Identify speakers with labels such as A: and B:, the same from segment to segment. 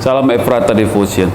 A: Salam Efrata Devotion.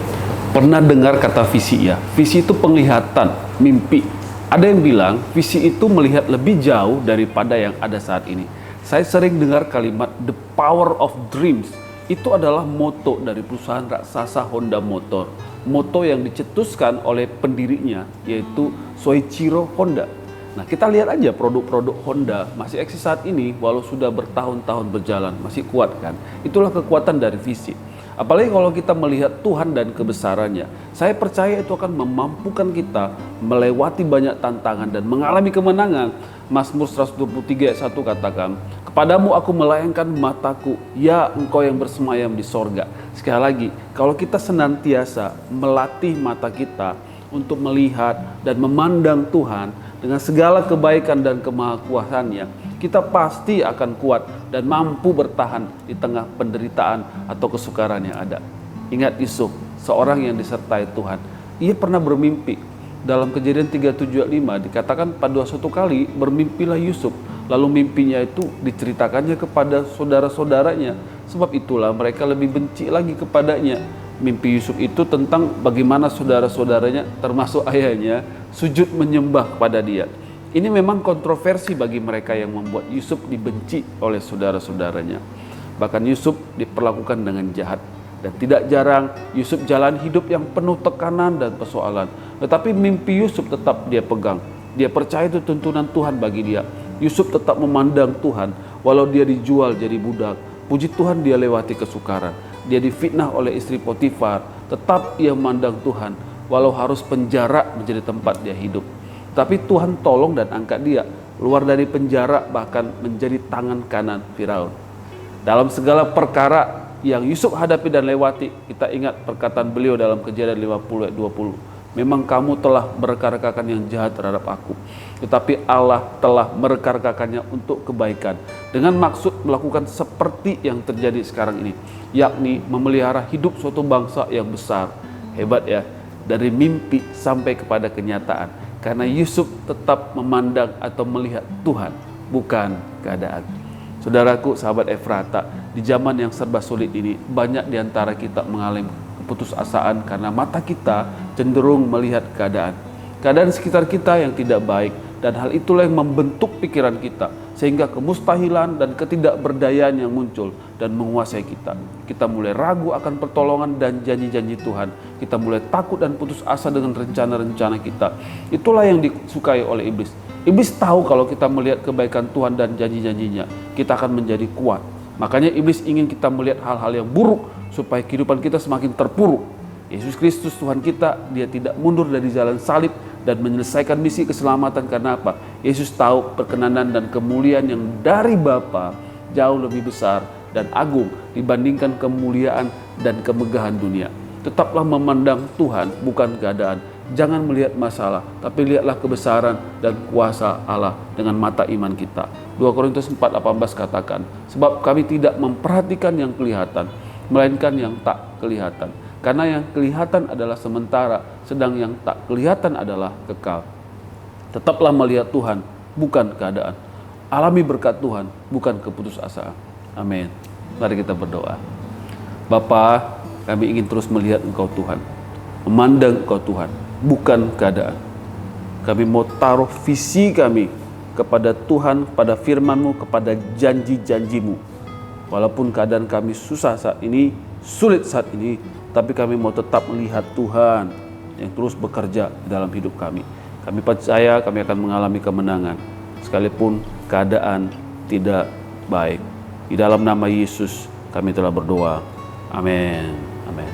A: Pernah dengar kata visi ya? Visi itu penglihatan, mimpi. Ada yang bilang visi itu melihat lebih jauh daripada yang ada saat ini. Saya sering dengar kalimat the power of dreams. Itu adalah moto dari perusahaan raksasa Honda Motor. Moto yang dicetuskan oleh pendirinya yaitu Soichiro Honda. Nah, kita lihat aja produk-produk Honda masih eksis saat ini walau sudah bertahun-tahun berjalan, masih kuat kan? Itulah kekuatan dari visi. Apalagi kalau kita melihat Tuhan dan kebesarannya. Saya percaya itu akan memampukan kita melewati banyak tantangan dan mengalami kemenangan. Mazmur 123 ayat 1 katakan, "Kepadamu aku melayangkan mataku, ya engkau yang bersemayam di sorga." Sekali lagi, kalau kita senantiasa melatih mata kita untuk melihat dan memandang Tuhan dengan segala kebaikan dan kemahakuasaannya, kita pasti akan kuat dan mampu bertahan di tengah penderitaan atau kesukaran yang ada. Ingat Yusuf, seorang yang disertai Tuhan. Ia pernah bermimpi. Dalam Kejadian 37:5 dikatakan pada suatu kali bermimpilah Yusuf. Lalu mimpinya itu diceritakannya kepada saudara-saudaranya. Sebab itulah mereka lebih benci lagi kepadanya. Mimpi Yusuf itu tentang bagaimana saudara-saudaranya termasuk ayahnya sujud menyembah kepada dia. Ini memang kontroversi bagi mereka yang membuat Yusuf dibenci oleh saudara-saudaranya. Bahkan Yusuf diperlakukan dengan jahat. Dan tidak jarang Yusuf jalan hidup yang penuh tekanan dan persoalan. Tetapi mimpi Yusuf tetap dia pegang. Dia percaya itu tuntunan Tuhan bagi dia. Yusuf tetap memandang Tuhan walau dia dijual jadi budak. Puji Tuhan dia lewati kesukaran. Dia difitnah oleh istri Potifar. Tetap ia memandang Tuhan walau harus penjara menjadi tempat dia hidup. Tapi Tuhan tolong dan angkat dia keluar dari penjara, bahkan menjadi tangan kanan Firaun. Dalam segala perkara yang Yusuf hadapi dan lewati, kita ingat perkataan beliau dalam Kejadian 50 ayat 20. Memang kamu telah merekarkakan yang jahat terhadap aku, tetapi Allah telah merekarkakannya untuk kebaikan, dengan maksud melakukan seperti yang terjadi sekarang ini, yakni memelihara hidup suatu bangsa yang besar. Hebat ya, dari mimpi sampai kepada kenyataan. Karena Yusuf tetap memandang atau melihat Tuhan, bukan keadaan. Saudaraku, sahabat Efrata, di zaman yang serba sulit ini, banyak di antara kita mengalami keputusasaan karena mata kita cenderung melihat keadaan. Keadaan sekitar kita yang tidak baik, dan hal itulah yang membentuk pikiran kita, sehingga kemustahilan dan ketidakberdayaan yang muncul dan menguasai kita. Kita mulai ragu akan pertolongan dan janji-janji Tuhan. Kita mulai takut dan putus asa dengan rencana-rencana kita. Itulah yang disukai oleh iblis. Iblis tahu kalau kita melihat kebaikan Tuhan dan janji-janjinya, kita akan menjadi kuat. Makanya iblis ingin kita melihat hal-hal yang buruk supaya kehidupan kita semakin terpuruk. Yesus Kristus Tuhan kita, dia tidak mundur dari jalan salib dan menyelesaikan misi keselamatan. Karena apa? Yesus tahu perkenanan dan kemuliaan yang dari Bapa jauh lebih besar dan agung dibandingkan kemuliaan dan kemegahan dunia. Tetaplah memandang Tuhan, bukan keadaan. Jangan melihat masalah, tapi lihatlah kebesaran dan kuasa Allah dengan mata iman kita. 2 Korintus 4:18 katakan, sebab kami tidak memperhatikan yang kelihatan, melainkan yang tak kelihatan. Karena yang kelihatan adalah sementara, sedang yang tak kelihatan adalah kekal. Tetaplah melihat Tuhan, bukan keadaan. Alami berkat Tuhan, bukan keputusasaan. Amin. Mari kita berdoa. Bapa, kami ingin terus melihat Engkau Tuhan, memandang Engkau Tuhan, bukan keadaan. Kami mau taruh visi kami kepada Tuhan, kepada firman-Mu, kepada janji-janji-Mu. Walaupun keadaan kami susah saat ini, sulit saat ini, tapi kami mau tetap melihat Tuhan yang terus bekerja dalam hidup kami. Kami percaya kami akan mengalami kemenangan, sekalipun keadaan tidak baik. Di dalam nama Yesus kami telah berdoa. Amin. Amin.